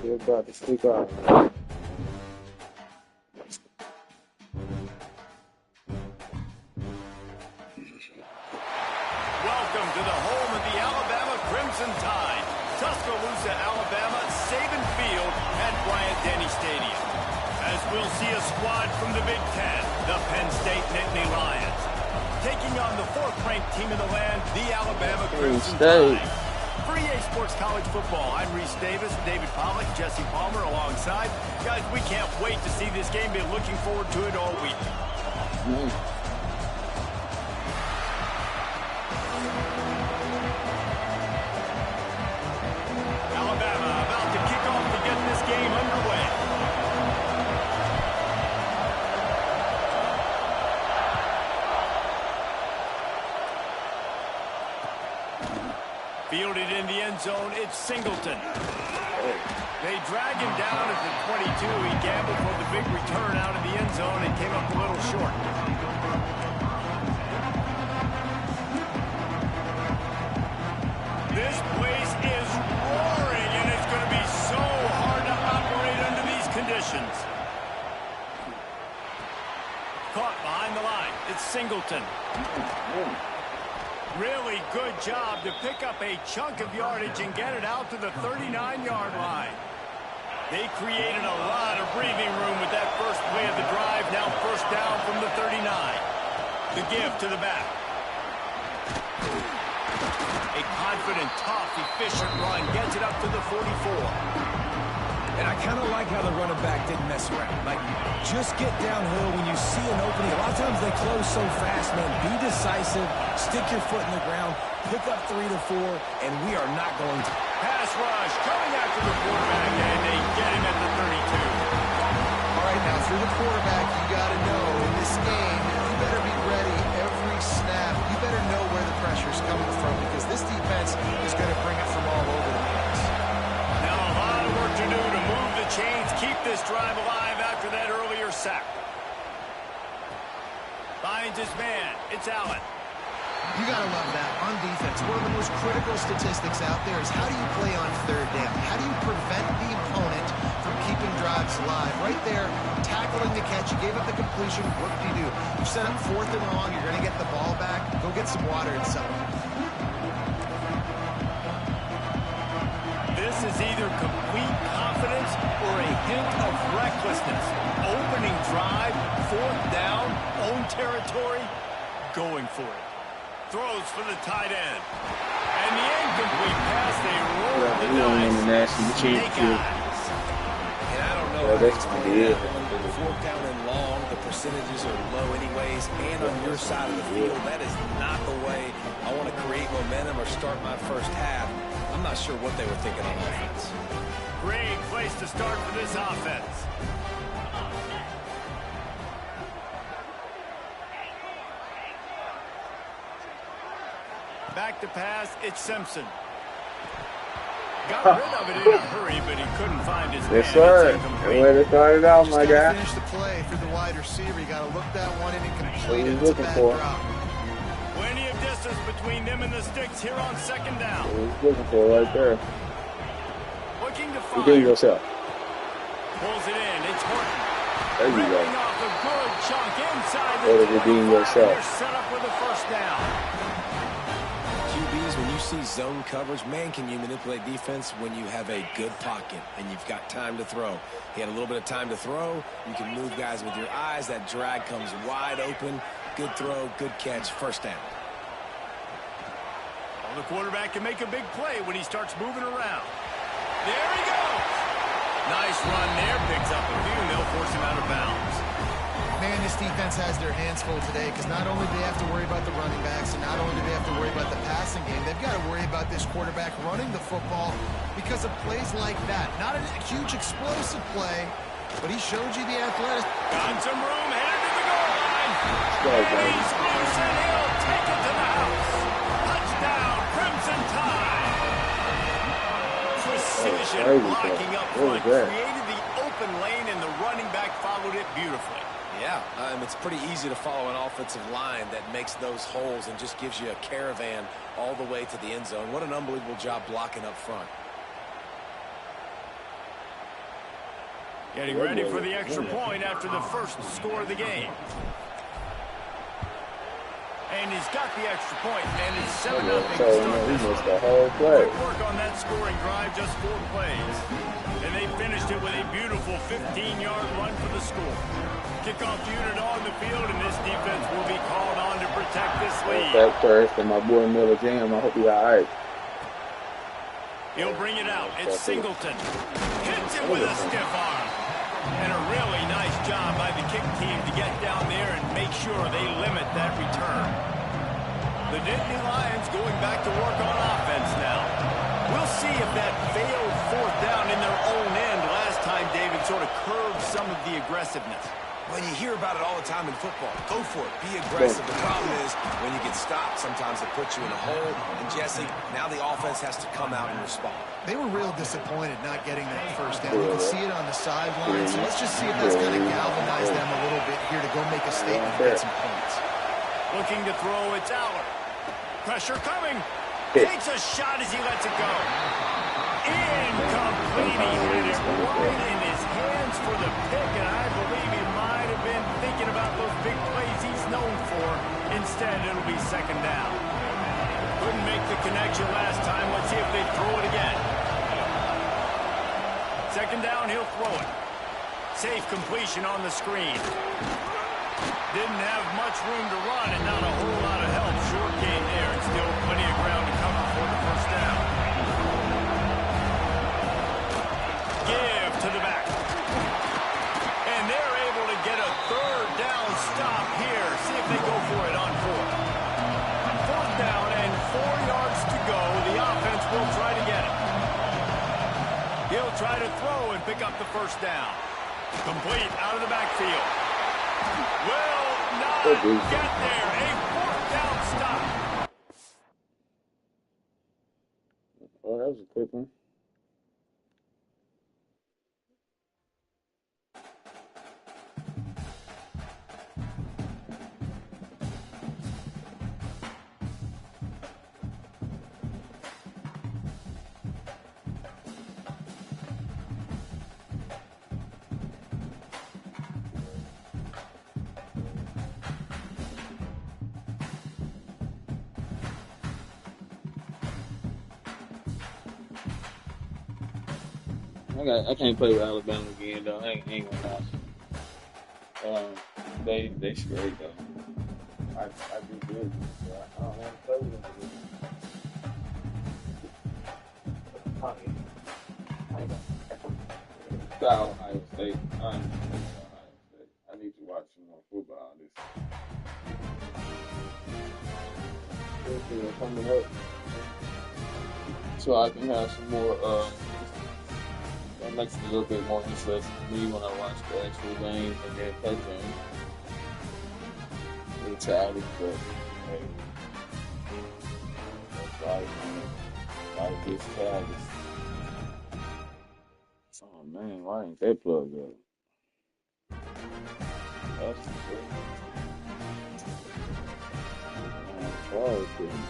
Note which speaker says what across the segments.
Speaker 1: We're about to speak up.
Speaker 2: Welcome to the home of the Alabama Crimson Tide, Tuscaloosa, Alabama, Saban Field at Bryant-Denny Stadium. As we'll see a squad from the Big Ten, the Penn State Nittany Lions, taking on the fourth-ranked team in the land, the Alabama Crimson Tide. For EA Sports College Football, I'm Reese Davis, David Pollack, Jesse Palmer alongside. Guys, we can't wait to see this game. Been looking forward to it all week. Alabama about to kick off to get this game underway. Fielded in the end zone, it's Singleton. They drag him down at the 22. He gambled for the big return out of the end zone and came up a little short. This place is roaring, and it's going to be so hard to operate under these conditions. Caught behind the line. It's Singleton. Really good job to pick up a chunk of yardage and get it out to the 39-yard line. They created a lot of breathing room with that first play of the drive. Now first down from the 39. The give to the back. A confident, tough, efficient run gets it up to the 44.
Speaker 3: And I kind of like how the running back didn't mess around. Like, just get downhill when you see an opening. A lot of times they close so fast, man. Be decisive, stick your foot in the ground, pick up 3 to 4, and we are not going to.
Speaker 2: Pass rush coming after the quarterback, and they get him at the 32.
Speaker 4: All right, now through the quarterback, you got to know in this game, you better be ready every snap. You better know where the pressure's coming from because this defense is going to bring it from all over the place.
Speaker 2: Now a lot of work to do to move the chains, keep this drive alive after that earlier sack. Finds his man. It's Allen.
Speaker 4: You got to love that. On defense, one of the most critical statistics out there is how do you play on third down? How do you prevent the opponent from keeping drives alive? Right there, tackling the catch. You gave up the completion. What do? You set up 4th and long. You're going to get the ball back. Go get some water and celebrate.
Speaker 2: This is either complete confidence or a hint of recklessness. Opening drive, 4th down, own territory, going for it. Throws for the tight end. And the incomplete pass, they roll the dice. Snake eyes.
Speaker 3: And I don't know.
Speaker 1: That's good.
Speaker 3: 4th down and long, the percentages are low anyways, and on your side of the field, that is not the way I want to create momentum or start my first half. I'm not sure what they were thinking on offense.
Speaker 2: Great place to start for this offense. Back to pass, it's Simpson. Got rid of it in a hurry, but he couldn't find his man.
Speaker 1: Yes, sir. Way to start it out, my guy.
Speaker 4: Finish the play through the wide receiver. You got to look that one in and complete it.
Speaker 1: What are you
Speaker 4: It's a
Speaker 1: looking
Speaker 4: bad
Speaker 1: for?
Speaker 4: drop.
Speaker 2: Plenty of distance between them and the sticks here on 2nd down.
Speaker 1: What he's looking for right there.
Speaker 2: Looking to
Speaker 1: Redeem
Speaker 2: fire.
Speaker 1: yourself.
Speaker 2: Pulls it in. It's Horton.
Speaker 1: There you go.
Speaker 2: Ripping off a good chunk inside
Speaker 1: Way
Speaker 2: the
Speaker 1: to redeem
Speaker 2: 25.
Speaker 1: yourself.
Speaker 2: They're set up with a first down.
Speaker 3: QBs, when you see zone coverage, man, can you manipulate defense when you have a good pocket and you've got time to throw. He had a little bit of time to throw. You can move guys with your eyes. That drag comes wide open. Good throw, good catch, first down.
Speaker 2: Well, the quarterback can make a big play when he starts moving around. There he goes. Nice run there. Picks up a few, and they'll force him out of bounds.
Speaker 4: Man, this defense has their hands full today because not only do they have to worry about the running backs and not only do they have to worry about the passing game, they've got to worry about this quarterback running the football because of plays like that. Not a huge explosive play, but he showed you the athleticism.
Speaker 2: Got some room, headed to the goal line. He's loose and he'll take it to the house. Touchdown, Crimson Tide. Precision blocking up front created the open lane, and the running back followed it beautifully.
Speaker 3: Yeah, it's pretty easy to follow an offensive line that makes those holes and just gives you a caravan all the way to the end zone. What an unbelievable job blocking up front.
Speaker 2: Getting ready for the extra point after the first score of the game. And he's got the extra point, and it's 7-0 to start this one. Quick work on that scoring drive, just 4 plays. And they finished it with a beautiful 15-yard run for the score. Kickoff unit on the field, and this defense will be called on to protect this lead.
Speaker 1: That first, and my boy Miller Jam, I hope he's all right.
Speaker 2: He'll bring it out. It's Singleton. Hits it with a stiff arm. And a really nice job by the kick team to get down there and make sure they limit that return. The Nittany Lions going back to work on offense now. We'll see if that failed 4th down in their own end last time, David, sort of curbed some of the aggressiveness.
Speaker 3: Well, you hear about it all the time in football. Go for it. Be aggressive. The problem is when you get stopped, sometimes it puts you in a hole. And, Jesse, now the offense has to come out and respond.
Speaker 4: They were real disappointed not getting that first down. You can see it on the sideline. So let's just see if that's going to galvanize them a little bit here to go make a statement and get some points.
Speaker 2: Looking to throw, it's Aller. Pressure coming. Takes a shot as he lets it go. Incomplete. He had it right in his hands for the pick, and I believe he might have been thinking about those big plays he's known for. Instead, it'll be 2nd down. Couldn't make the connection last time. Let's see if they throw it again. 2nd down, he'll throw it. Safe completion on the screen. Didn't have much room to run and not a whole lot of help. Short game there and still plenty of ground to cover for the 1st down. Give to the back. And they're able to get a 3rd down stop here. See if they go for it on 4th. 4th down and 4 yards to go. The offense will try to get it. He'll try to throw and pick up the 1st down. Complete out of the backfield. Will not get there. A 4th down stop.
Speaker 1: Oh, that was a quick one. I can't play with Alabama again though. I ain't gonna lie. They straight though. I do good. So I don't want to play with them again. Ohio State. I need to watch some more football this coming up, so I can have some more. That makes it a little bit more interesting for me when I watch the actual games and then play games. A little childish, but hey, that's life, man. Life gets childish. Oh man, why ain't that plugged up? That's the shit. Charles couldn't.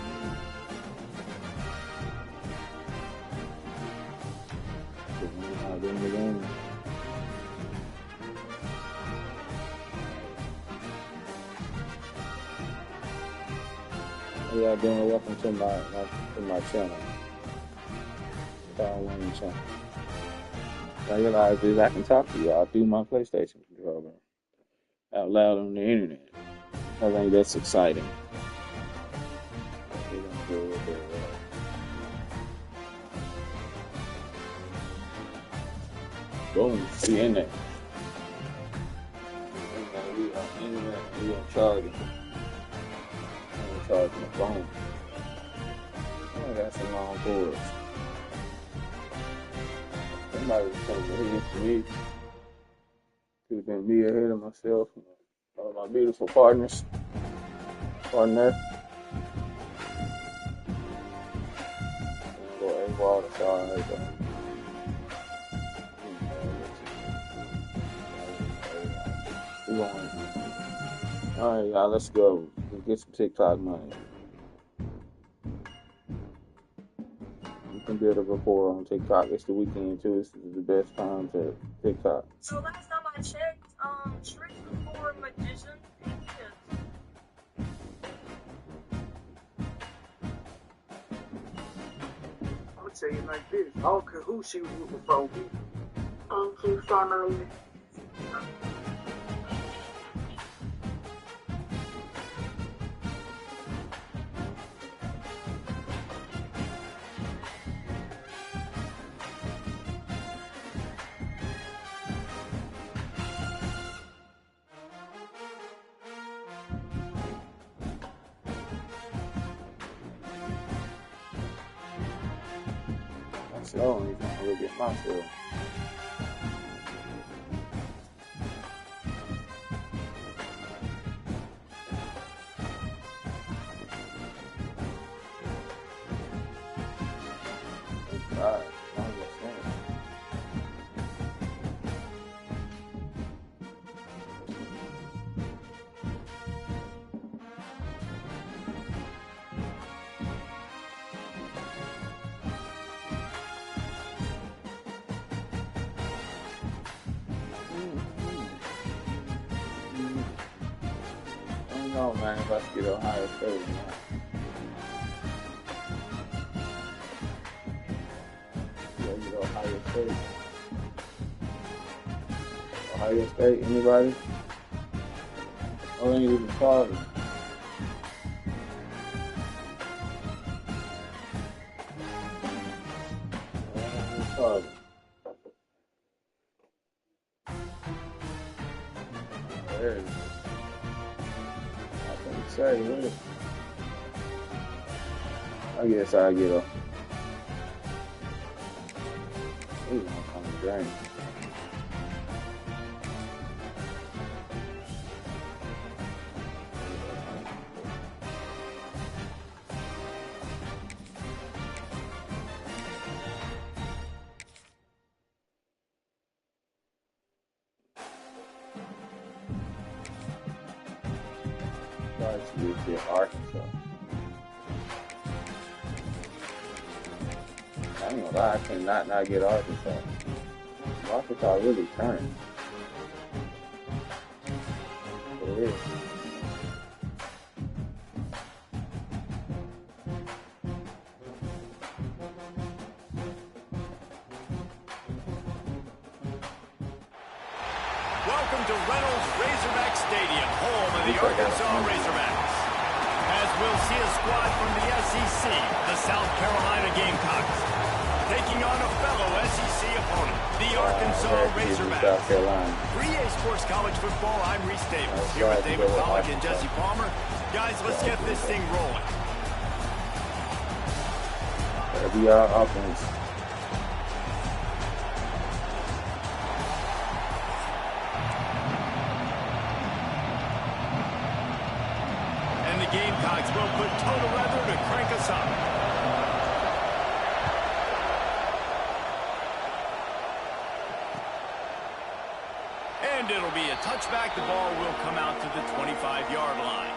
Speaker 1: In the game. How y'all doing? Welcome to my channel. Channel. I realize is I can talk to y'all through my PlayStation controller out loud on the internet. I think that's exciting. Boom, we in there. We are in there. We are charging. I'm charging the phone. I got some long cords. Somebody was coming here for me. Could have been me ahead of myself. All of my beautiful partner. Go AWOL, that's all right though. Alright, y'all, let's go. Let's get some TikTok money. can build a rapport on TikTok. It's the weekend too. This is the best time to TikTok.
Speaker 5: So last time I checked, streaks before magicians and kids.
Speaker 6: I'm gonna tell you like this. I don't care who she was rooting for.
Speaker 5: Thank you, family.
Speaker 1: Slow and he's gonna look at myself. God, I understand. I don't know, man, if I should get Ohio State or not. Yeah, get Ohio State. Ohio State, anybody? Oh, they ain't even started. There it is. I can say what? I guess I get a. He's gonna come to drink. You get Arkansas. I ain't gonna lie, I cannot not get Arkansas. Arkansas really turned. It is.
Speaker 2: Welcome to Reynolds Razorback Stadium, home of the Arkansas Razorbacks. As we'll see a squad from the SEC, the South Carolina Gamecocks, taking on a fellow SEC opponent, the Arkansas Razorbacks. 3A Sports College Football, I'm Reese Davis, here with David Pollack and Jesse Palmer. Guys, let's get this thing rolling.
Speaker 1: That'll be our offense.
Speaker 2: Gamecocks will put total leather to crank us up. And it'll be a touchback. The ball will come out to the 25-yard line.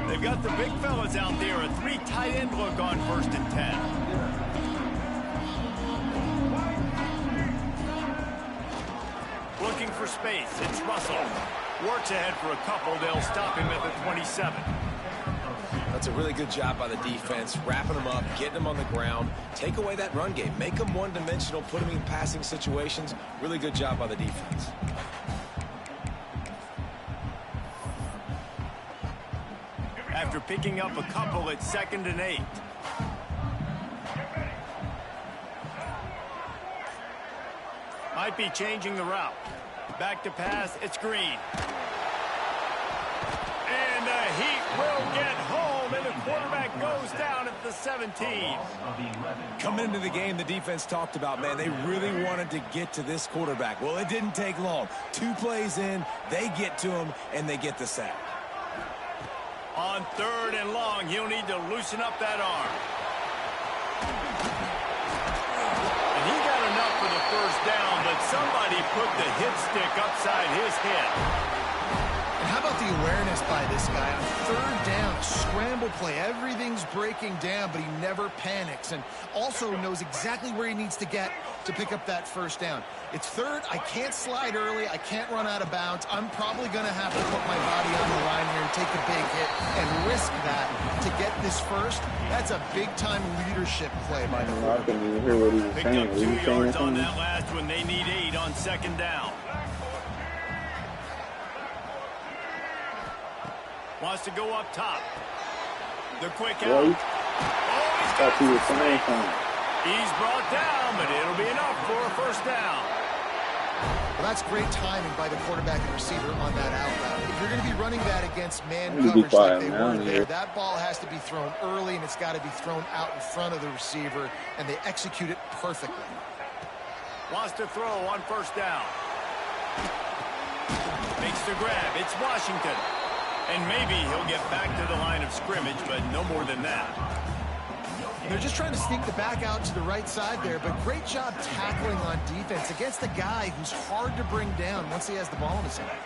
Speaker 2: They've got the big fellas out there, a 3 tight end look on 1st and 10. Looking for space, it's Russell. Works ahead for a couple, they'll stop him at the 27.
Speaker 3: That's a really good job by the defense, wrapping them up, getting them on the ground, take away that run game, make them one-dimensional, put them in passing situations. Really good job by the defense.
Speaker 2: After picking up a couple at 2nd and 8. Might be changing the route. Back to pass, it's Green. And the Heat will get home, and the quarterback goes down at the 17.
Speaker 3: Coming into the game, the defense talked about, man, they really wanted to get to this quarterback. Well, it didn't take long. 2 plays in, they get to him, and they get the sack.
Speaker 2: On 3rd and long, he'll need to loosen up that arm. And he got enough for the first down, but somebody put the hit stick upside his head.
Speaker 4: And how about the awareness by this guy on third down? Scramble play. Everything's breaking down, but he never panics and also knows exactly where he needs to get to pick up that first down. It's third. I can't slide early. I can't run out of bounds. I'm probably going to have to put my body on the line here and take a big hit and risk that to get this first. That's a big-time leadership play by the
Speaker 1: I couldn't even hear what he was
Speaker 2: Picked
Speaker 1: saying.
Speaker 2: up
Speaker 1: Was
Speaker 2: 2
Speaker 1: he saying
Speaker 2: yards on
Speaker 1: something?
Speaker 2: that last one. They need 8 on second down. Wants to go up top. The quick out.
Speaker 1: Well,
Speaker 2: Oh, he's
Speaker 1: thought
Speaker 2: got
Speaker 1: he was
Speaker 2: some
Speaker 1: saying
Speaker 2: space.
Speaker 1: something.
Speaker 2: He's brought down, but it'll be enough for a first down.
Speaker 4: Well, that's great timing by the quarterback and receiver on that out route. If you're going to be running that against man
Speaker 1: I'm gonna be
Speaker 4: coverage like
Speaker 1: quiet
Speaker 4: they
Speaker 1: now,
Speaker 4: were there,
Speaker 1: yeah.
Speaker 4: that ball has to be thrown early, and it's got to be thrown out in front of the receiver, and they execute it perfectly.
Speaker 2: Wants to throw on first down. Makes the grab. It's Washington. And maybe he'll get back to the line of scrimmage, but no more than that.
Speaker 4: They're just trying to sneak the back out to the right side there, but great job tackling on defense against a guy who's hard to bring down once he has the ball in his hand.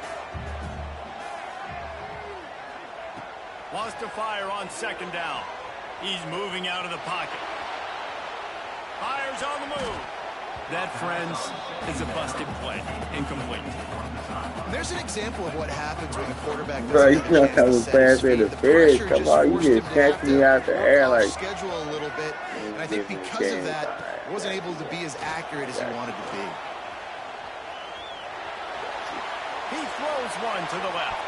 Speaker 2: Wants to fire on second down. He's moving out of the pocket. Fires on the move. That, friends, is a busted play. Incomplete.
Speaker 4: There's an example of what happens when the quarterback
Speaker 1: Bro, you
Speaker 4: doesn't have a
Speaker 1: know
Speaker 4: chance
Speaker 1: I
Speaker 4: to
Speaker 1: was
Speaker 4: set his
Speaker 1: fast in
Speaker 4: feet.
Speaker 1: the
Speaker 4: The
Speaker 1: feds.
Speaker 4: pressure
Speaker 1: Come
Speaker 4: just
Speaker 1: on, you
Speaker 4: forced
Speaker 1: just
Speaker 4: him to have
Speaker 1: snatched me
Speaker 4: to
Speaker 1: out the
Speaker 4: work
Speaker 1: air
Speaker 4: off
Speaker 1: like.
Speaker 4: schedule a little bit, and I think because of that, wasn't able to be as accurate as he wanted to be.
Speaker 2: He throws one to the left.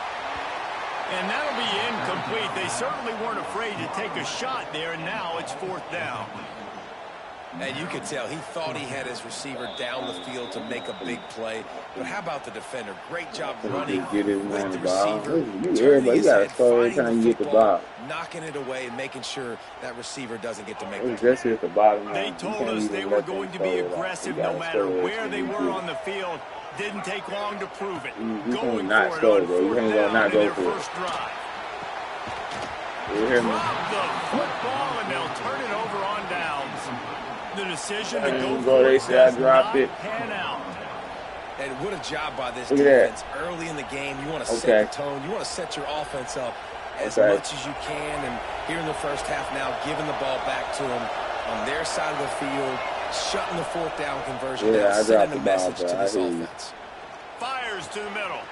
Speaker 2: And that'll be incomplete. They certainly weren't afraid to take a shot there, and now it's fourth down.
Speaker 3: And you could tell he thought he had his receiver down the field to make a big play. But how about the defender? Great job running
Speaker 1: Get his
Speaker 3: with
Speaker 1: man
Speaker 3: the
Speaker 1: the ball.
Speaker 3: receiver,
Speaker 1: You
Speaker 3: turning
Speaker 1: everybody
Speaker 3: his
Speaker 1: gotta
Speaker 3: head,
Speaker 1: score every
Speaker 3: finding
Speaker 1: time
Speaker 3: the
Speaker 1: you get the
Speaker 3: football,
Speaker 1: ball.
Speaker 3: knocking it away, and making sure that receiver doesn't get to make the
Speaker 1: It's
Speaker 3: play.
Speaker 1: just at the bottom.
Speaker 2: They told us they were going to be aggressive no matter where they were on the field. Didn't take long to prove it.
Speaker 1: You
Speaker 2: Going
Speaker 1: not
Speaker 2: for it
Speaker 1: score,
Speaker 2: on
Speaker 1: bro. You
Speaker 2: fourth
Speaker 1: ain't gonna
Speaker 2: down
Speaker 1: not
Speaker 2: in
Speaker 1: go
Speaker 2: their
Speaker 1: for it.
Speaker 2: first drive.
Speaker 1: You hear me?
Speaker 2: Drop the football, and they'll turn it over on downs. The decision to go
Speaker 1: Bro,
Speaker 2: for
Speaker 1: they
Speaker 2: it
Speaker 1: say I
Speaker 2: does
Speaker 1: dropped
Speaker 2: not
Speaker 1: it.
Speaker 2: pan out.
Speaker 3: And what a job by this
Speaker 1: Look at that.
Speaker 3: defense early in the game. You want to
Speaker 1: Okay.
Speaker 3: set the tone. You want to set your offense up as
Speaker 1: Okay.
Speaker 3: much as you can. And here in the first half now, giving the ball back to them on their side of the field, shutting the fourth down conversion
Speaker 1: Yeah,
Speaker 3: down,
Speaker 1: I dropped
Speaker 3: sending
Speaker 1: the
Speaker 3: a
Speaker 1: ball,
Speaker 3: message
Speaker 1: bro.
Speaker 3: to
Speaker 1: I
Speaker 3: this
Speaker 1: hear you.
Speaker 3: offense.
Speaker 2: Fires to the middle.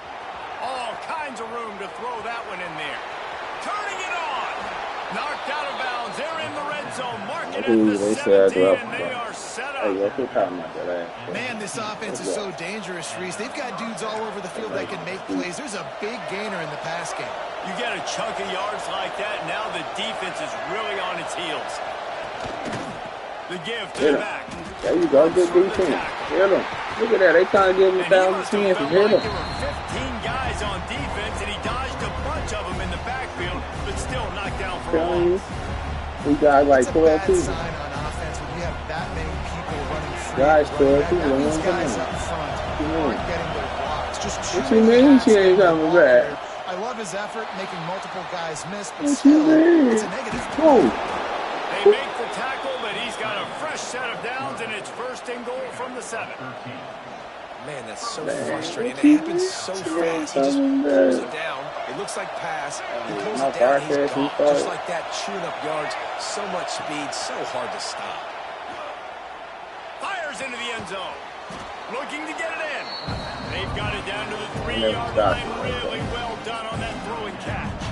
Speaker 2: All kinds of room to throw that one in there. Turning it on. Knocked out of bounds. They're in the red zone. Marking at the
Speaker 1: They said I
Speaker 2: 17,
Speaker 1: dropped
Speaker 2: and
Speaker 1: the
Speaker 2: they
Speaker 1: ball.
Speaker 2: are set
Speaker 1: Hey,
Speaker 2: up.
Speaker 1: yo, quit talking about that ass.
Speaker 4: Man, this offense is so dangerous, Reese. They've got dudes all over the field that can make plays. There's a big gainer in the pass game.
Speaker 2: You get a chunk of yards like that, now the defense is really on its heels. The give to
Speaker 1: Hit
Speaker 2: the
Speaker 1: him.
Speaker 2: back.
Speaker 1: There you go. Good defense. Hit him. Look at that. They trying to give him
Speaker 2: And he
Speaker 1: 1,000
Speaker 2: must have
Speaker 1: chances.
Speaker 2: felt
Speaker 1: Hit
Speaker 2: like
Speaker 1: him.
Speaker 2: there were 15 guys on defense, and he dodged a bunch of them in the backfield, but still knocked down for a
Speaker 1: Telling you.
Speaker 2: loss.
Speaker 1: We got like
Speaker 4: It's a
Speaker 1: 12
Speaker 4: bad
Speaker 1: people.
Speaker 4: sign on offense when you have that many people running free.
Speaker 1: Guys,
Speaker 4: and running
Speaker 1: 12
Speaker 4: back.
Speaker 1: people,
Speaker 4: That means
Speaker 1: come on.
Speaker 4: guys up front aren't getting their blocks. Just
Speaker 1: What
Speaker 4: chewing
Speaker 1: you mean
Speaker 4: pass
Speaker 1: she ain't
Speaker 4: in the
Speaker 1: coming
Speaker 4: ball
Speaker 1: back?
Speaker 4: there. I love his effort, making multiple guys miss, but
Speaker 1: What you
Speaker 4: still,
Speaker 1: mean?
Speaker 4: it's a negative.
Speaker 1: Whoa.
Speaker 2: They make the tackle, but he's got a fresh set of downs, and it's first and goal from the 7.
Speaker 3: Man, that's so frustrating. It happens so fast. He just pulls it down. It looks like pass. He pulls it down. He's gone. Just like that, chewing up yards. So much speed, so hard to stop.
Speaker 2: Fires into the end zone. Looking to get it in. They've got it down to the
Speaker 1: Never
Speaker 2: 3-yard
Speaker 1: stop.
Speaker 2: line. Really well done on that throw and catch.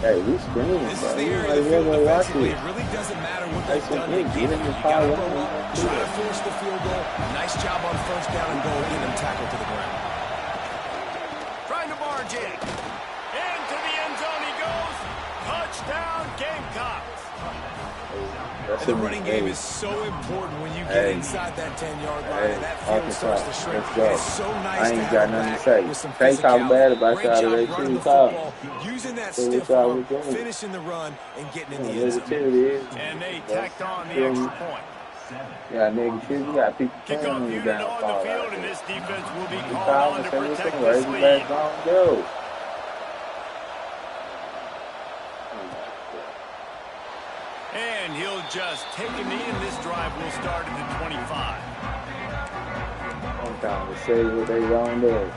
Speaker 1: Hey, we screaming,
Speaker 3: This
Speaker 1: bro.
Speaker 3: is the
Speaker 1: You
Speaker 3: area
Speaker 1: might
Speaker 3: of the field
Speaker 1: well watch
Speaker 3: defensively.
Speaker 1: it.
Speaker 3: It really doesn't matter what
Speaker 1: Hey,
Speaker 3: they've
Speaker 1: so
Speaker 3: done
Speaker 1: they
Speaker 3: to
Speaker 1: get
Speaker 3: get
Speaker 1: in
Speaker 3: it.
Speaker 1: the
Speaker 3: You
Speaker 1: power
Speaker 3: gotta
Speaker 1: line.
Speaker 3: go up, try to force the field goal. Nice job on first down and goal, getting them tackled to the ground.
Speaker 2: Trying to barge in. Into the end zone he goes. Touchdown, Gamecocks.
Speaker 1: That's
Speaker 3: And the
Speaker 1: it,
Speaker 3: running
Speaker 1: hey.
Speaker 3: game is so important when you get
Speaker 1: Hey.
Speaker 3: inside that 10-yard line
Speaker 1: Hey,
Speaker 3: and that field
Speaker 1: Arkansas,
Speaker 3: starts to shrink.
Speaker 1: let's go.
Speaker 3: It's so nice
Speaker 1: I
Speaker 3: to
Speaker 1: ain't
Speaker 3: have
Speaker 1: got
Speaker 3: him
Speaker 1: nothing to
Speaker 3: back
Speaker 1: say.
Speaker 3: with some
Speaker 1: Can't talk bad
Speaker 3: physicality.
Speaker 1: about
Speaker 3: Great
Speaker 1: y'all
Speaker 3: job
Speaker 1: today.
Speaker 3: running the
Speaker 1: Keep talking.
Speaker 3: football, using that
Speaker 1: So what
Speaker 3: stiff
Speaker 1: y'all
Speaker 3: arm,
Speaker 1: was doing?
Speaker 3: finishing the run, and getting in the end zone.
Speaker 1: Negativity is.
Speaker 2: And they tacked on the extra point.
Speaker 1: Yeah, negativity. You got people
Speaker 2: Kickoff
Speaker 1: playing you
Speaker 2: unit
Speaker 1: down.
Speaker 2: on the field, and this defense will be
Speaker 1: You
Speaker 2: called
Speaker 1: call
Speaker 2: on
Speaker 1: and
Speaker 2: to
Speaker 1: say,
Speaker 2: protect
Speaker 1: listen,
Speaker 2: this
Speaker 1: raise the
Speaker 2: lead.
Speaker 1: back on, go.
Speaker 2: And he'll just take a knee, and this drive will start at the 25.
Speaker 1: I'm trying to say what they wrong there.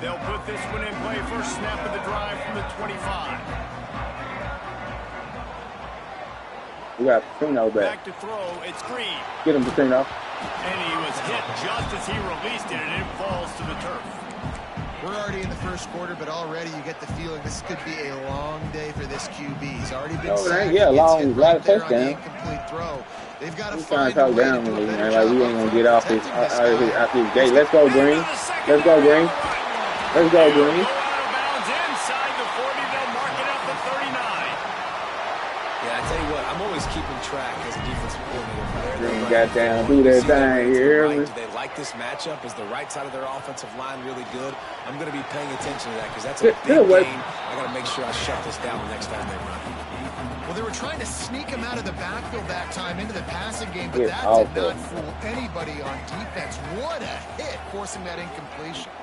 Speaker 2: They'll put this one in play. First snap of the drive from the 25.
Speaker 1: We got Patino back.
Speaker 2: Back to throw. It's Green.
Speaker 1: Get him, Patino.
Speaker 2: And he was hit just as he released it, and it falls to the turf.
Speaker 4: We're already in the first quarter, but already you get the feeling this could be a long day for this QB. He's already been sacked.
Speaker 1: Yeah, long, lot of
Speaker 4: touchdowns.
Speaker 1: touchdowns.
Speaker 4: Throw. They've got to
Speaker 1: trying
Speaker 4: find
Speaker 1: to talk
Speaker 4: a way
Speaker 1: down
Speaker 4: to do
Speaker 1: with
Speaker 4: a
Speaker 1: him,
Speaker 4: better
Speaker 1: man. Like,
Speaker 4: job
Speaker 1: we ain't going
Speaker 4: of
Speaker 1: to get off his
Speaker 4: protecting this guy.
Speaker 1: gate. Let's go, Green. Let's go, Green. Let's go, Green.
Speaker 2: Go out of bounds inside the 40. They'll mark it up to 39.
Speaker 3: Yeah, I tell you what, I'm always keeping track as a defensive coordinator.
Speaker 1: Green got down, do that thing, you hear me?
Speaker 3: Do they like this matchup? Is the right side of their offensive line really good? I'm going to be paying attention to that because that's a big game. I got to make sure I shut this down the next time they run.
Speaker 4: Well, they were trying to sneak him out of the backfield that time into the passing game, but that did not fool anybody on defense. What a hit, forcing that incompletion.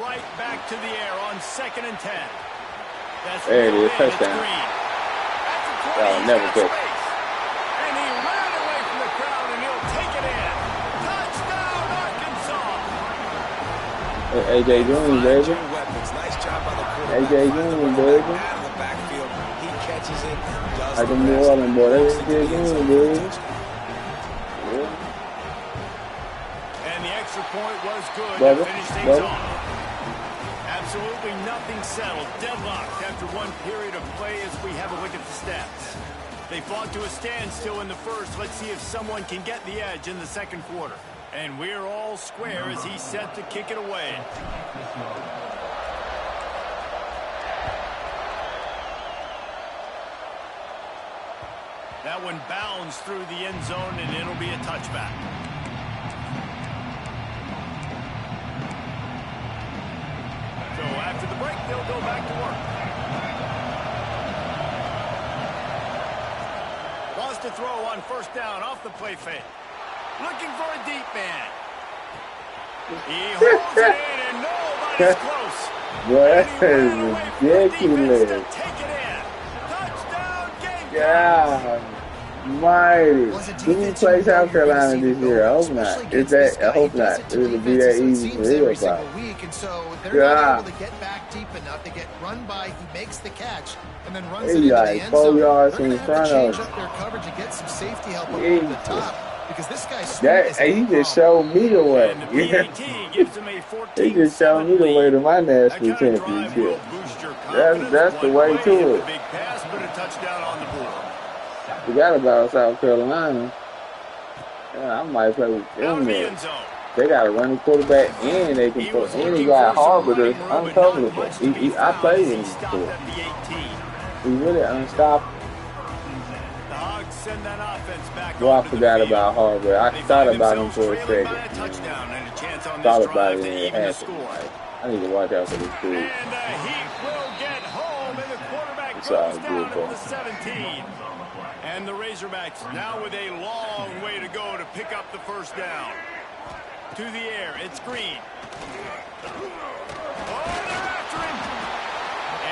Speaker 2: Right back to the air on 2nd and 10. That's
Speaker 1: there it is, touchdown.
Speaker 2: That's
Speaker 1: never catch.
Speaker 2: And he ran away from the crowd, and he'll take it in. Touchdown, Arkansas!
Speaker 1: AJ Green, baby.
Speaker 3: Nice job by the
Speaker 1: AJ Green, baby.
Speaker 3: Out of the backfield, he catches it.
Speaker 1: Like the New Orleans boy, that's AJ Green, baby.
Speaker 2: And the extra point was good to finish things off. Absolutely nothing settled. Deadlocked after one period of play as we have a look at the stats. They fought to a standstill in the first. Let's see if someone can get the edge in the second quarter. And we're all square as he's set to kick it away. That one bounds through the end zone, and it'll be a touchback. So after the break, they'll go back to work. Wants to throw on first down off the play fake. Looking for a deep man. He holds it in, and nobody's close.
Speaker 1: That is ridiculous.
Speaker 2: Take it in. Touchdown, game.
Speaker 1: God mighty. Did he play South Carolina this year? I hope not. Is that? I hope not. It'll be that easy for real, probably.
Speaker 4: And so they're not able to get back deep enough. They get run by. He makes the catch and then runs it into the end
Speaker 1: 4
Speaker 4: zone.
Speaker 1: yards
Speaker 4: They're
Speaker 1: in
Speaker 4: going to
Speaker 1: front
Speaker 4: have to change
Speaker 1: of
Speaker 4: up their coverage and get some safety help up
Speaker 1: him.
Speaker 4: over the top because this guy's
Speaker 1: He just showed me the way. He just showed me the way to my national championship. That's the way to it.
Speaker 2: Big pass, but a touchdown on the board.
Speaker 1: Forgot about South Carolina. Yeah, I might play with them there. They got a running quarterback, and they can put. And he got Harvard that's uncoverable. I played with him before. He really unstoppable.
Speaker 2: The Hogs send that offense back.
Speaker 1: Well, I forgot about Harvard. I thought about him for a second. Thought about it and it happened. I need to watch out for this dude.
Speaker 2: And the Heat will get home, and the quarterback
Speaker 1: It's all
Speaker 2: goes
Speaker 1: good,
Speaker 2: down at the 17. And the Razorbacks now with a long way to go to pick up the first down. To the air, it's Green. Oh, they're after him.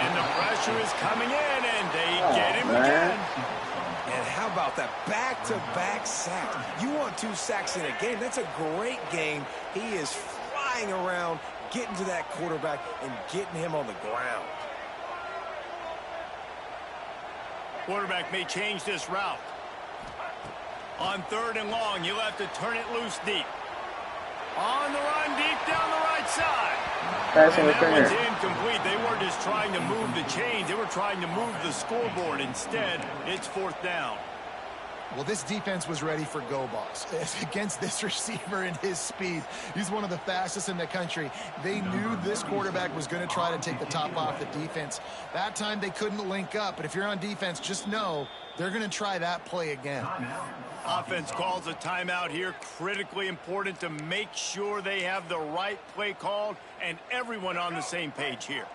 Speaker 2: And the pressure is coming in, and they get him again.
Speaker 3: And how about that back-to-back sack? You want 2 sacks in a game. That's a great game. He is flying around, getting to that quarterback and getting him on the ground.
Speaker 2: Quarterback may change this route. On 3rd and long, you'll have to turn it loose deep. On the run, deep down the right side.
Speaker 1: That's
Speaker 2: and that one's incomplete. They weren't just trying to move the chains. They were trying to move the scoreboard. Instead, it's 4th down.
Speaker 4: Well, this defense was ready for go balls. Against this receiver and his speed, he's one of the fastest in the country. They knew this quarterback was going to try to take the top off the defense. That time they couldn't link up, but if you're on defense, just know they're going to try that play again.
Speaker 2: Offense calls a timeout here. Critically important to make sure they have the right play called and everyone on the same page here.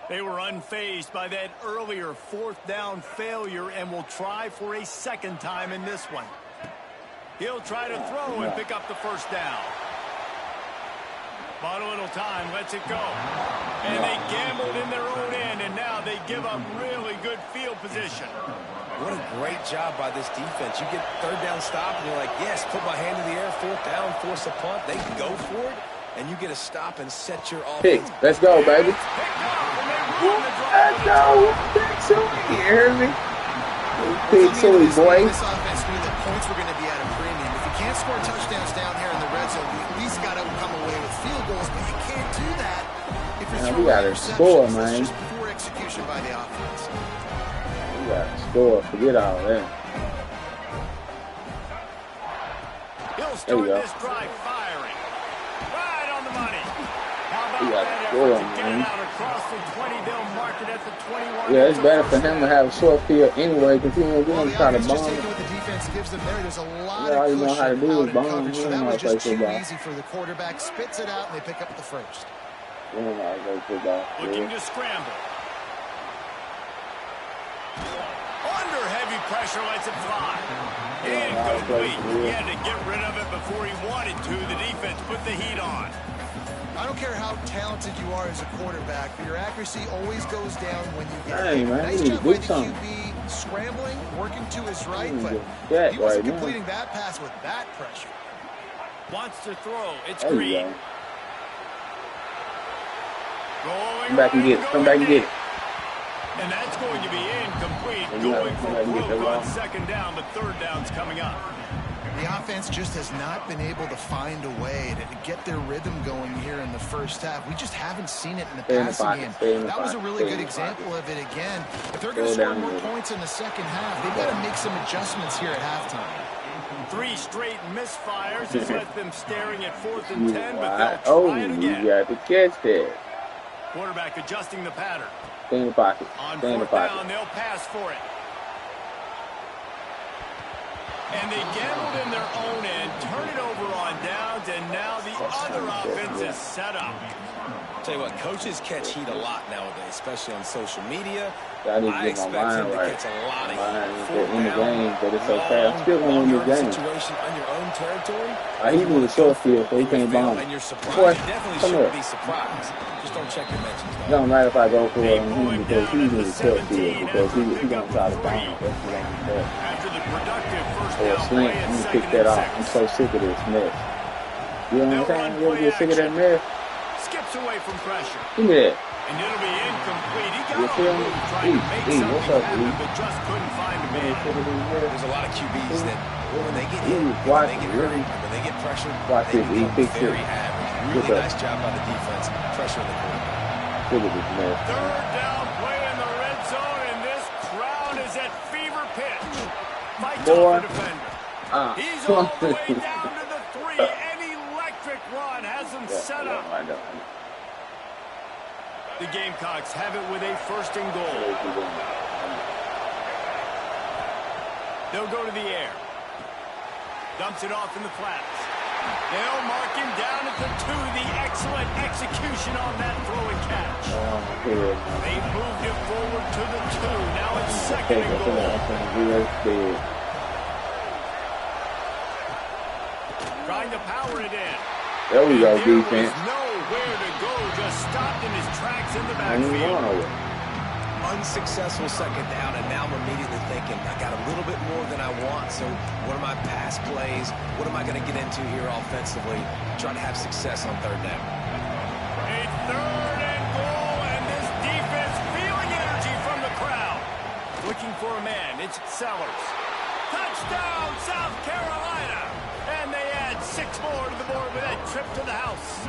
Speaker 2: They were unfazed by that earlier 4th down failure and will try for a second time in this one. He'll try to throw and pick up the first down. Bought a little time, lets it go. And they gambled in their own end, and now they give up really good field position.
Speaker 3: What a great job by this defense. You get third down stop, and you're like, yes, put my hand in the air, fourth down, force a punt. They go for it, and you get a stop and set your offense.
Speaker 1: Pick. Let's go, baby. Let's go. Pick Suey. You hear me? Pick Suey, boy.
Speaker 4: This offense knew that points were going to be at a premium. If you can't score touchdowns down here in the red zone, you at least got to come away with field goals, but you can't do that if you're throwing interceptions. It's just poor execution by the offense.
Speaker 1: We got to score. Forget all that.
Speaker 2: He'll start this drive firing. Right on the money. How about that effort to get it out across the 20? They'll mark it at the 21.
Speaker 1: Yeah, it's better for him to have a short field anyway, because he ain't going to try to bomb.
Speaker 4: What the defense gives them there. There's a lot
Speaker 1: all
Speaker 4: of
Speaker 1: you know how to
Speaker 4: cushion
Speaker 1: do
Speaker 4: out
Speaker 1: is
Speaker 4: in
Speaker 1: bomb.
Speaker 4: coverage, so that
Speaker 1: You
Speaker 4: was
Speaker 1: know how to
Speaker 4: just
Speaker 1: play
Speaker 4: too
Speaker 1: football.
Speaker 4: easy for the quarterback. Spits it out, and they pick up the first.
Speaker 1: You know how to play football.
Speaker 2: Looking to scramble. Under heavy pressure, lets it fly. Incomplete. He had to get rid of it before he wanted to. The defense put the heat on.
Speaker 4: I don't care how talented you are as a quarterback, but your accuracy always goes down when you get
Speaker 1: Hey, man,
Speaker 4: nice
Speaker 1: you
Speaker 4: job
Speaker 1: need
Speaker 4: by
Speaker 1: to
Speaker 4: the
Speaker 1: do
Speaker 4: QB, scrambling, working to his right, but
Speaker 1: Yeah,
Speaker 4: he wasn't
Speaker 1: right
Speaker 4: completing that pass with that pressure.
Speaker 2: Wants to throw. It's
Speaker 1: There you
Speaker 2: Green.
Speaker 1: go.
Speaker 2: Going
Speaker 1: Come back and get it. Come back and get it.
Speaker 2: And that's going to be incomplete.
Speaker 1: Yeah,
Speaker 2: Going for
Speaker 1: come back and get
Speaker 2: broke
Speaker 1: that
Speaker 2: on
Speaker 1: ball.
Speaker 2: second down, but third down's coming up.
Speaker 4: The offense just has not been able to find a way to get their rhythm going here in the first half. We just haven't seen it in the passing game. That was a really good example of it again. If they're going to score more points in the second half, they've got to make some adjustments here at halftime.
Speaker 2: 3 straight misfires has left them staring at 4th and 10, but they'll try it again.
Speaker 1: You got to catch that.
Speaker 2: Quarterback adjusting the pattern.
Speaker 1: Stay in the pocket.
Speaker 2: On
Speaker 1: Stay in the
Speaker 2: 4th
Speaker 1: pocket.
Speaker 2: down, they'll pass for it. And they gambled in their own end, turn it over on downs, and now the other offense is set up.
Speaker 3: Tell you what, coaches catch heat a lot nowadays, especially on social media.
Speaker 1: I need to
Speaker 3: I
Speaker 1: get
Speaker 3: expect
Speaker 1: my
Speaker 3: him
Speaker 1: mind
Speaker 3: to
Speaker 1: right.
Speaker 3: catch a lot of
Speaker 1: Mine
Speaker 3: heat.
Speaker 1: is in the game, but it's okay. I'm still going to win this game.
Speaker 3: Situation on your own territory.
Speaker 1: He need a short field, so he can't bomb.
Speaker 3: And you're surprised.
Speaker 1: Boy,
Speaker 3: You definitely
Speaker 1: come
Speaker 3: shouldn't
Speaker 1: here.
Speaker 3: be surprised. Just don't check your mentions.
Speaker 1: It don't matter if I go for it on him because he's in the short field because he going to try to bomb. That's what I'm saying.
Speaker 2: After the productive first
Speaker 1: Or a
Speaker 2: down
Speaker 1: slant,
Speaker 2: play
Speaker 1: I'm
Speaker 2: at
Speaker 1: going to pick
Speaker 2: 2nd
Speaker 1: that
Speaker 2: and
Speaker 1: off.
Speaker 2: 6.
Speaker 1: I'm so sick of this mess. You know what I'm saying? You ever get sick of that mess?
Speaker 2: Skips away from pressure.
Speaker 1: Give me that.
Speaker 2: And it'll be incomplete. He
Speaker 1: You
Speaker 2: got
Speaker 1: feel
Speaker 2: on the
Speaker 1: me?
Speaker 2: move trying to make something
Speaker 1: What's up,
Speaker 2: happen,
Speaker 1: E?
Speaker 2: but just couldn't find a man.
Speaker 3: There's a lot of QBs that when they get hit,
Speaker 1: Watch
Speaker 3: when they
Speaker 1: it,
Speaker 3: get
Speaker 1: really.
Speaker 3: hurt, when they get pressured,
Speaker 1: Watch
Speaker 3: they
Speaker 1: it, E.
Speaker 3: become
Speaker 1: Fix it.
Speaker 3: very average.
Speaker 1: What's
Speaker 3: Really
Speaker 1: up?
Speaker 3: nice job by the defense, pressuring the quarterback.
Speaker 1: Look at this mess.
Speaker 2: Third down play in the red zone, and this crowd is at fever pitch. Fights
Speaker 1: Boy.
Speaker 2: off the defender. He's all the way down to the 3. An electric run has him set up.
Speaker 1: I know.
Speaker 2: The Gamecocks have it with a 1st and goal. They'll go to the air. Dumps it off in the flats. They'll mark him down at the 2. The excellent execution on that throw and catch. They moved it forward to the 2. Now it's 2nd and goal. Trying to power it in.
Speaker 1: There we go,
Speaker 2: There
Speaker 1: defense.
Speaker 2: was nowhere to go. Just stopped in his tracks in the backfield.
Speaker 3: Unsuccessful second down, and now I'm immediately thinking, I got a little bit more than I want, so what are my pass plays? What am I going to get into here offensively? Trying to have success on third down.
Speaker 2: A 3rd and goal, and this defense feeling energy from the crowd. Looking for a man, it's Sellers. Touchdown, South Carolina! And they add 6 more to the board with that trip to the house.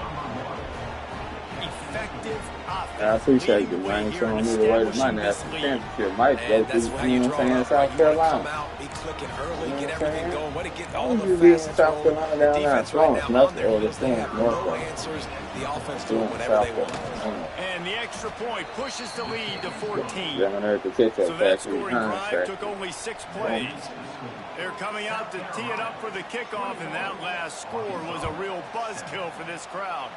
Speaker 2: Effective offense.
Speaker 1: I appreciate you, man. Showing me the way to my national championship. Might go through, you know what I'm saying, South Carolina.
Speaker 3: Come out, be clicking early, get everything going. Way to get all
Speaker 1: All
Speaker 3: the
Speaker 1: you be in
Speaker 3: facets
Speaker 1: South
Speaker 3: rolling.
Speaker 1: Carolina
Speaker 3: The
Speaker 1: down there,
Speaker 3: defense right
Speaker 1: throwing
Speaker 3: now on
Speaker 1: nothing,
Speaker 3: their
Speaker 1: or
Speaker 3: heels.
Speaker 1: the
Speaker 3: They have
Speaker 1: north
Speaker 3: no
Speaker 1: side.
Speaker 3: answers. The offense doing
Speaker 1: Doing
Speaker 3: whatever
Speaker 1: South
Speaker 3: they want.
Speaker 1: Carolina.
Speaker 2: And the extra point pushes the lead to 14.
Speaker 1: Yeah, I heard the kick
Speaker 2: So that
Speaker 1: that
Speaker 2: scoring
Speaker 1: factory.
Speaker 2: drive took only 6 plays. They're coming out to tee it up for the kickoff, and that last score was a real buzzkill for this crowd.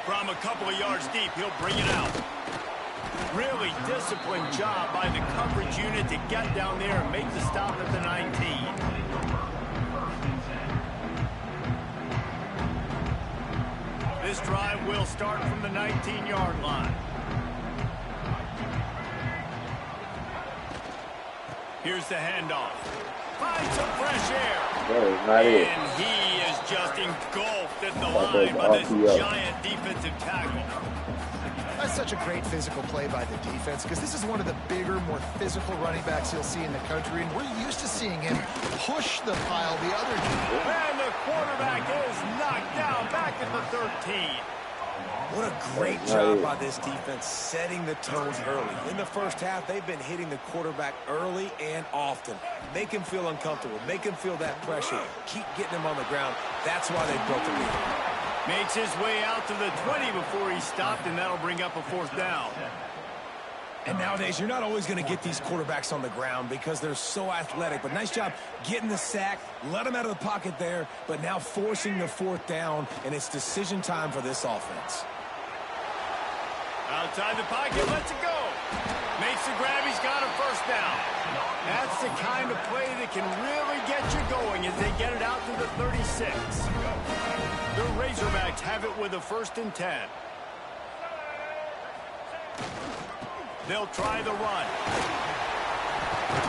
Speaker 2: From a couple of yards deep, he'll bring it out. Really disciplined job by the coverage unit to get down there and make the stop at the 19. This drive will start from the 19-yard line. Here's the handoff. Finds some fresh air. And he is just engulfed at the line by this giant defensive tackle.
Speaker 4: That's such a great physical play by the defense because this is one of the bigger, more physical running backs you'll see in the country, and we're used to seeing him push the pile the other team.
Speaker 2: And the quarterback is knocked down back at the 13.
Speaker 3: What a great job by this defense setting the tone early. In the first half, they've been hitting the quarterback early and often. Make him feel uncomfortable. Make him feel that pressure. Keep getting him on the ground. That's why they broke the lead.
Speaker 2: Makes his way out to the 20 before he stopped, and that'll bring up a 4th down.
Speaker 3: And nowadays, you're not always going to get these quarterbacks on the ground because they're so athletic. But nice job getting the sack, let them out of the pocket there, but now forcing the 4th down, and it's decision time for this offense.
Speaker 2: Outside the pocket, lets it go. Makes the grab, he's got a 1st down. That's the kind of play that can really get you going as they get it out to the 36. The Razorbacks have it with a 1st and 10. They'll try the run.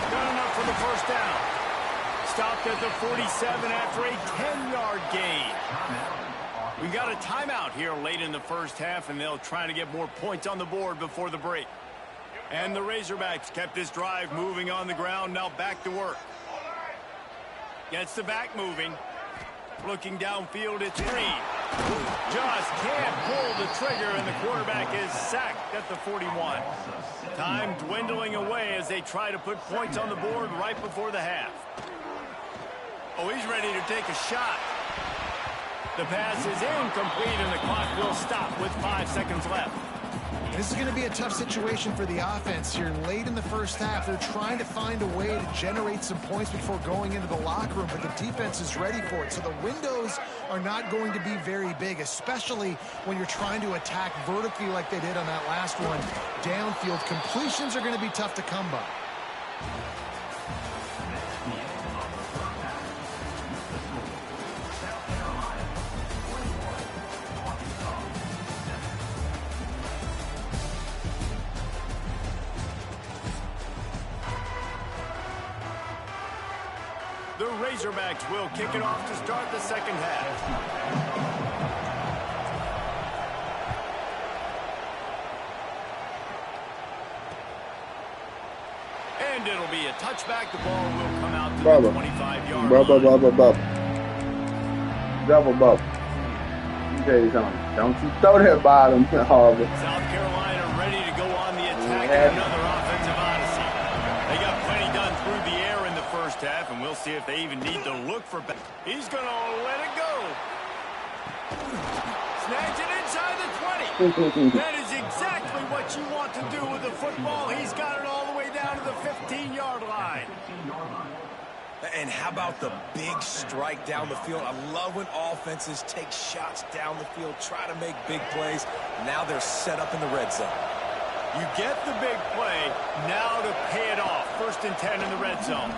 Speaker 2: Got enough for the 1st down. Stopped at the 47 after a 10-yard gain. We got a timeout here late in the first half, and they'll try to get more points on the board before the break. And the Razorbacks kept this drive moving on the ground, now back to work. Gets the back moving. Looking downfield, it's Green. Just can't pull the trigger, and the quarterback is sacked at the 41. Time dwindling away as they try to put points on the board right before the half. Oh, he's ready to take a shot. The pass is incomplete, and the clock will stop with 5 seconds left.
Speaker 4: This is going to be a tough situation for the offense here. Late in the first half, they're trying to find a way to generate some points before going into the locker room, but the defense is ready for it. So the windows are not going to be very big, especially when you're trying to attack vertically like they did on that last one. Downfield completions are going to be tough to come by.
Speaker 2: The Razorbacks will kick it off to start the second half. And it'll be a touchback. The ball will come out to the 25-yard line.
Speaker 1: Double. Let me tell you something. Don't you throw that bottom, Harvard.
Speaker 2: South Carolina ready to go on the attack in another offensive odyssey. They got plenty done through the air in the first half, and we'll see if they even need to look for back. He's going to let it go. Snags it inside the 20. That is exactly what you want to do with the football. He's got it all the way down to the 15-yard line.
Speaker 3: And how about the big strike down the field? I love when offenses take shots down the field, try to make big plays. Now they're set up in the red zone.
Speaker 2: You get the big play, now to pay it off. 1st and 10 in the red zone.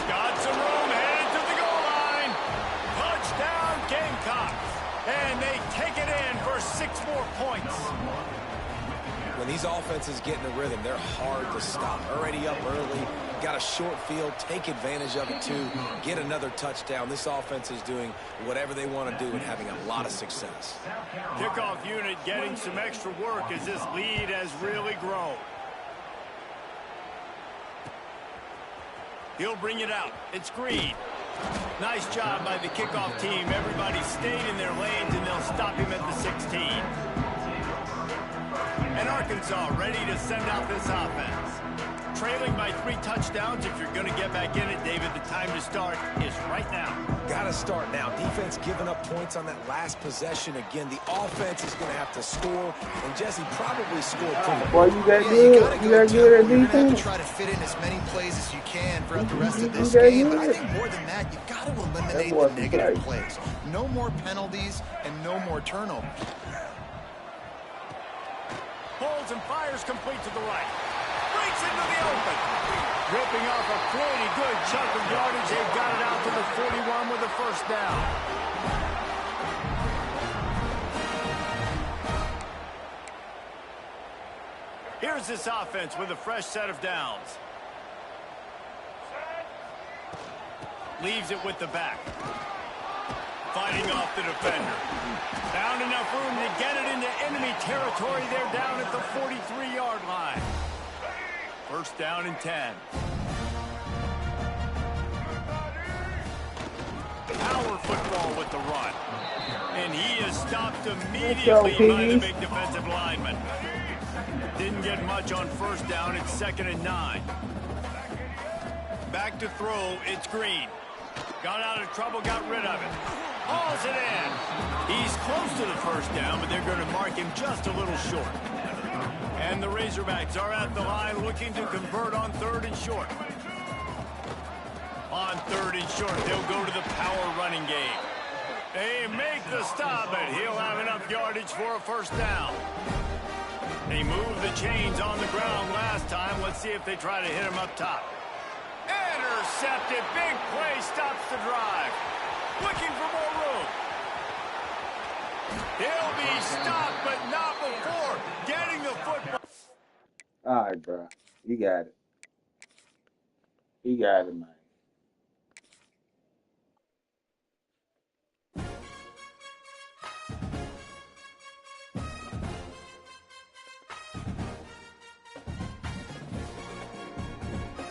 Speaker 2: Got some room, headed to the goal line. Touchdown, Gamecocks. And they take it in for 6 more points.
Speaker 3: When these offenses get in the rhythm, they're hard to stop. Already up early, got a short field, take advantage of it too, get another touchdown. This offense is doing whatever they want to do and having a lot of success.
Speaker 2: Kickoff unit getting some extra work as this lead has really grown. He'll bring it out. It's Green. Nice job by the kickoff team. Everybody stayed in their lanes, and they'll stop him at the 16. And Arkansas ready to send out this offense. Trailing by 3 touchdowns. If you're going to get back in it, David, the time to start is right now.
Speaker 3: Got to start now. Defense giving up points on that last possession. Again, the offense is going to have to score, and Jesse probably scored pretty.
Speaker 1: Boy, you got good. You got good at defense.
Speaker 4: You're going to have to try to fit in as many plays as you can throughout the rest of this game. But I think more than that, you've got to eliminate the negative plays. No more penalties and no more turnovers.
Speaker 2: Holds and fires complete to the right. Breaks into the open. Ripping off a pretty good chunk of yardage. They've got it out to the 41 with a 1st down. Here's this offense with a fresh set of downs. Leaves it with the back. Fighting off the defender. Found enough room to get it into enemy territory. They're down at the 43-yard line. First down and 10. Power football with the run. And he is stopped immediately by the big defensive lineman. Didn't get much on first down. It's 2nd and 9. Back to throw. It's Green. Got out of trouble, got rid of it. Hauls it in. He's close to the first down, but they're going to mark him just a little short. And the Razorbacks are at the line looking to convert on 3rd and short. On 3rd and short, they'll go to the power running game. They make the stop, but he'll have enough yardage for a first down. They moved the chains on the ground last time. Let's see if they try to hit him up top. Intercepted. Big play stops the drive. Looking for more room. He'll be stopped, but not before getting the football.
Speaker 1: All right, bro. You got it. You got it, man.